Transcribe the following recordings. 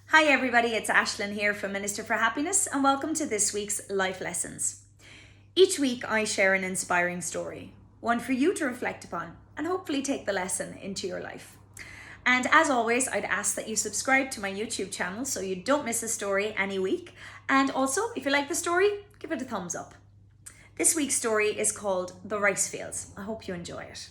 Hi everybody, it's Ashlyn here from Minister4happiness and welcome to this week's Life Lessons. Each week I share an inspiring story, one for you to reflect upon and hopefully take the lesson into your life. And as always, I'd ask that you subscribe to my YouTube channel so you don't miss a story any week. And also, if you like the story, give it a thumbs up. This week's story is called The Rice Fields. I hope you enjoy it.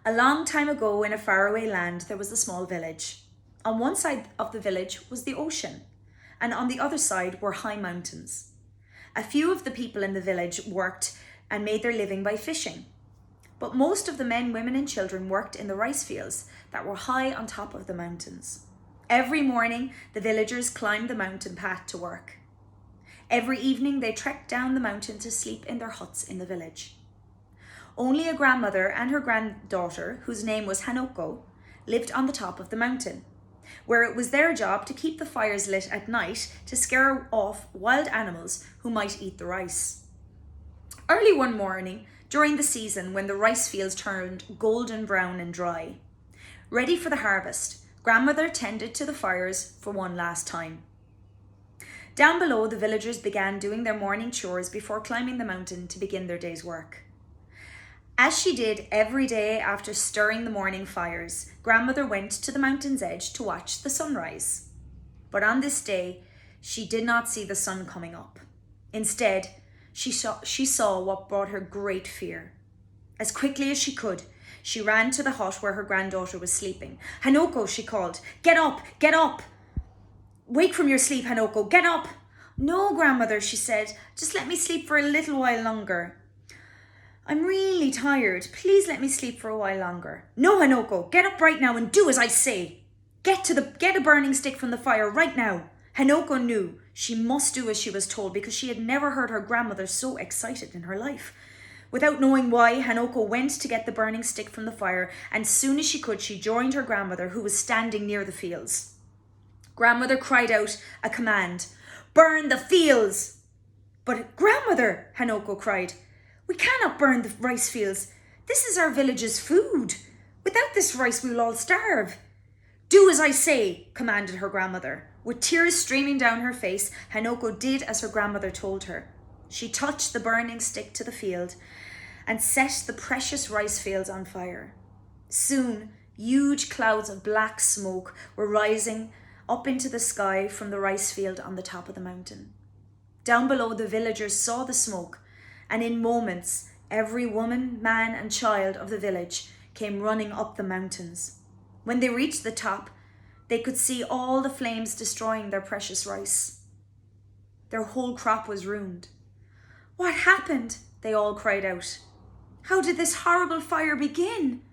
A long time ago in a faraway land, there was a small village. On one side of the village was the ocean, and on the other side were high mountains. A few of the people in the village worked and made their living by fishing. But most of the men, women and children worked in the rice fields that were high on top of the mountains. Every morning, the villagers climbed the mountain path to work. Every evening, they trekked down the mountain to sleep in their huts in the village. Only a grandmother and her granddaughter, whose name was Hanoko, lived on the top of the mountain, where it was their job to keep the fires lit at night to scare off wild animals who might eat the rice. Early one morning, during the season when the rice fields turned golden brown and dry, ready for the harvest, grandmother tended to the fires for one last time. Down below, the villagers began doing their morning chores before climbing the mountain to begin their day's work. As she did every day after stirring the morning fires, grandmother went to the mountain's edge to watch the sunrise. But on this day, she did not see the sun coming up. Instead, she saw what brought her great fear. As quickly as she could, she ran to the hut where her granddaughter was sleeping. "Hanoko," she called, "get up, get up. Wake from your sleep, Hanoko, get up." "No, grandmother," she said, "just let me sleep for a little while longer. I'm really tired. Please let me sleep for a while longer." "No, Hanoko, get up right now and do as I say. Get a burning stick from the fire right now." Hanoko knew she must do as she was told because she had never heard her grandmother so excited in her life. Without knowing why, Hanoko went to get the burning stick from the fire, and soon as she could, she joined her grandmother, who was standing near the fields. Grandmother cried out a command, "Burn the fields!" "But grandmother," Hanoko cried, "we cannot burn the rice fields. This is our village's food. Without this rice, we will all starve." "Do as I say," commanded her grandmother. With tears streaming down her face, Hanoko did as her grandmother told her. She touched the burning stick to the field and set the precious rice fields on fire. Soon, huge clouds of black smoke were rising up into the sky from the rice field on the top of the mountain. Down below, the villagers saw the smoke, and in moments, every woman, man and child of the village came running up the mountains. When they reached the top, they could see all the flames destroying their precious rice. Their whole crop was ruined. "What happened?" they all cried out. "How did this horrible fire begin?"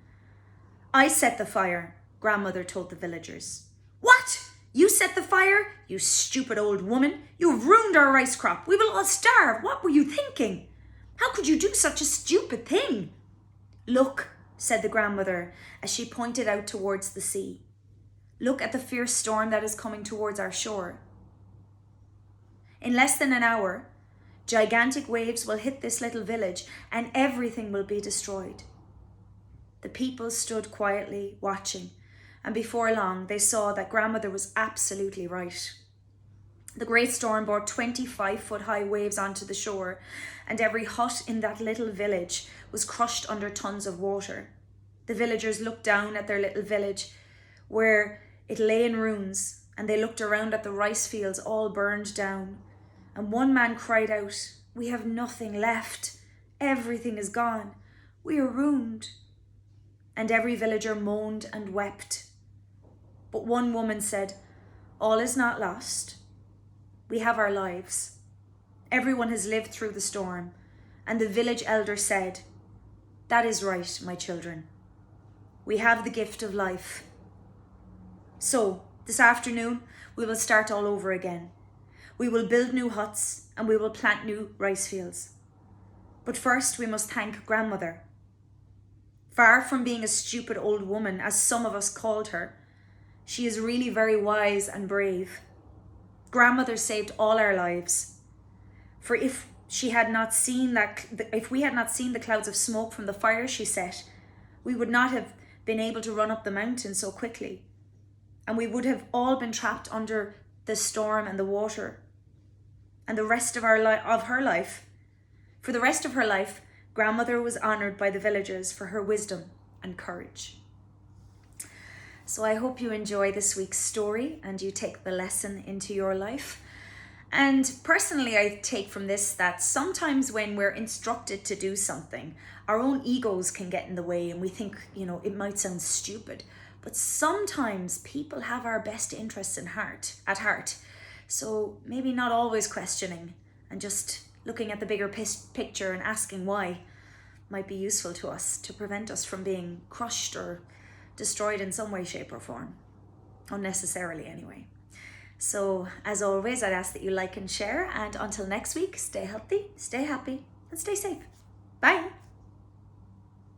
"I set the fire," grandmother told the villagers. "What? You set the fire? You stupid old woman. You have ruined our rice crop. We will all starve. What were you thinking? How could you do such a stupid thing?" "Look," said the grandmother as she pointed out towards the sea. "Look at the fierce storm that is coming towards our shore. In less than an hour, gigantic waves will hit this little village and everything will be destroyed." The people stood quietly watching, and before long they saw that grandmother was absolutely right. The great storm brought 25-foot-high waves onto the shore, and every hut in that little village was crushed under tons of water. The villagers looked down at their little village where it lay in ruins, and they looked around at the rice fields all burned down. And one man cried out, "We have nothing left. Everything is gone. We are ruined." And every villager moaned and wept. But one woman said, "All is not lost. We have our lives. Everyone has lived through the storm." And the village elder said, "That is right, my children. We have the gift of life. So, this afternoon, we will start all over again. We will build new huts and we will plant new rice fields. But first, we must thank grandmother. Far from being a stupid old woman, as some of us called her, she is really very wise and brave. Grandmother saved all our lives. For if we had not seen the clouds of smoke from the fire she set, we would not have been able to run up the mountain so quickly. and we would have all been trapped under the storm and the water. And the rest of her life, for the rest of her life, grandmother was honoured by the villagers for her wisdom and courage. So I hope you enjoy this week's story and you take the lesson into your life. And personally, I take from this that sometimes when we're instructed to do something, our own egos can get in the way and we think, it might sound stupid. But sometimes people have our best interests at heart. So maybe not always questioning and just looking at the bigger picture and asking why might be useful to us to prevent us from being crushed or destroyed in some way, shape or form. Unnecessarily anyway. So as always, I'd ask that you like and share, and until next week, stay healthy, stay happy and stay safe. Bye.